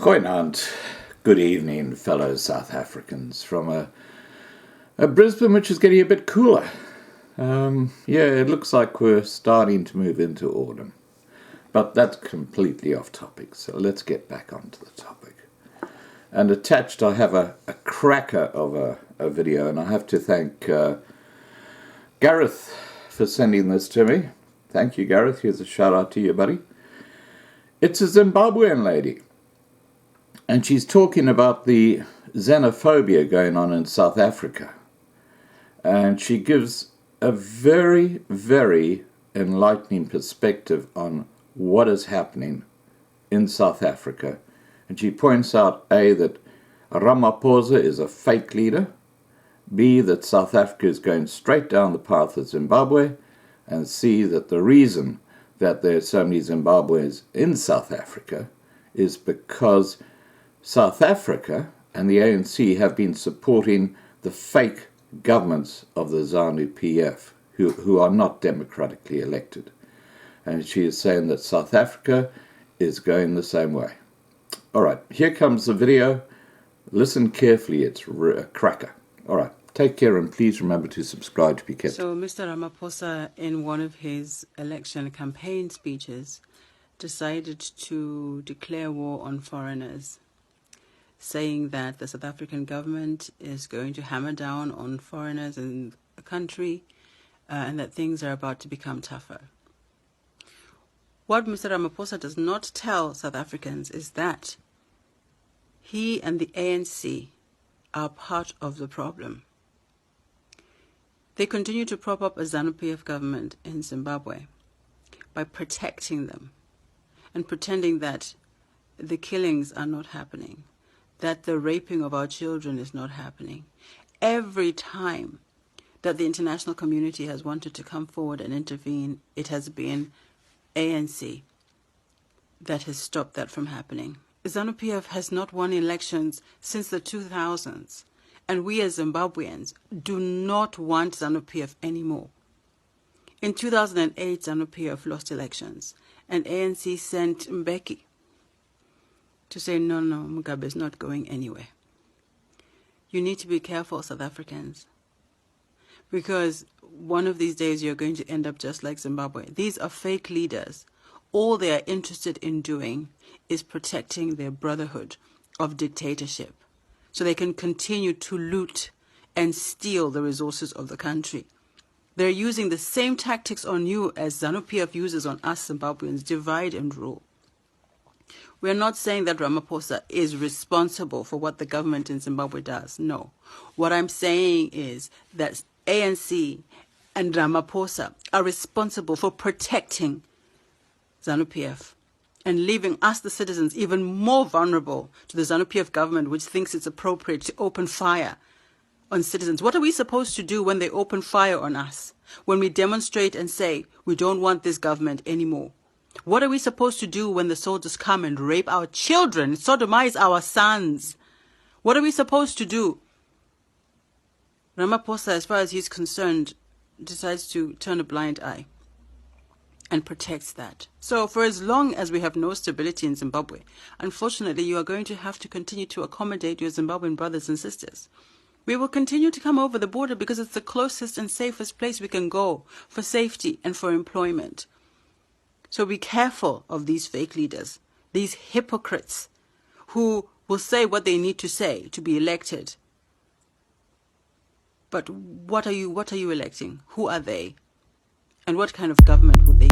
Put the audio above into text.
Goeienaand, good evening, fellow South Africans from a Brisbane which is getting a bit cooler. It looks like we're starting to move into autumn, but that's completely off topic, so let's get back onto the topic. And attached I have a cracker of a video, and I have to thank Gareth for sending this to me. Thank you, Gareth. Here's a shout out to you, buddy. It's a Zimbabwean lady. And she's talking about the xenophobia going on in South Africa. And she gives a very, very enlightening perspective on what is happening in South Africa. And she points out, A, that Ramaphosa is a fake leader, B, that South Africa is going straight down the path of Zimbabwe, and C, that the reason that there are so many Zimbabweans in South Africa is because South Africa and the ANC have been supporting the fake governments of the ZANU-PF, who are not democratically elected. And she is saying that South Africa is going the same way. All right, here comes the video. Listen carefully, it's a cracker. All right, take care and please remember to subscribe to be kept. So Mr. Ramaphosa, in one of his election campaign speeches, decided to declare war on foreigners, saying that the South African government is going to hammer down on foreigners in the country and that things are about to become tougher. What Mr. Ramaphosa does not tell South Africans is that he and the ANC are part of the problem. They continue to prop up a ZANU-PF government in Zimbabwe by protecting them and pretending that the killings are not happening, that the raping of our children is not happening. Every time that the international community has wanted to come forward and intervene, it has been ANC that has stopped that from happening. ZANU-PF has not won elections since the 2000s, and we as Zimbabweans do not want ZANU-PF anymore. In 2008, ZANU-PF lost elections, and ANC sent Mbeki to say, no, Mugabe is not going anywhere. You need to be careful, South Africans, because one of these days you're going to end up just like Zimbabwe. These are fake leaders. All they are interested in doing is protecting their brotherhood of dictatorship so they can continue to loot and steal the resources of the country. They're using the same tactics on you as ZANU-PF uses on us Zimbabweans, divide and rule. We're not saying that Ramaphosa is responsible for what the government in Zimbabwe does. No. What I'm saying is that ANC and Ramaphosa are responsible for protecting ZANU-PF and leaving us, the citizens, even more vulnerable to the ZANU-PF government, which thinks it's appropriate to open fire on citizens. What are we supposed to do when they open fire on us? When we demonstrate and say, we don't want this government anymore? What are we supposed to do when the soldiers come and rape our children, sodomize our sons? What are we supposed to do? Ramaphosa, as far as he's concerned, decides to turn a blind eye and protects that. So for as long as we have no stability in Zimbabwe, unfortunately, you are going to have to continue to accommodate your Zimbabwean brothers and sisters. We will continue to come over the border because it's the closest and safest place we can go for safety and for employment. So be careful of these fake leaders, these hypocrites who will say what they need to say to be elected. But what are you electing? Who are they? And what kind of government would they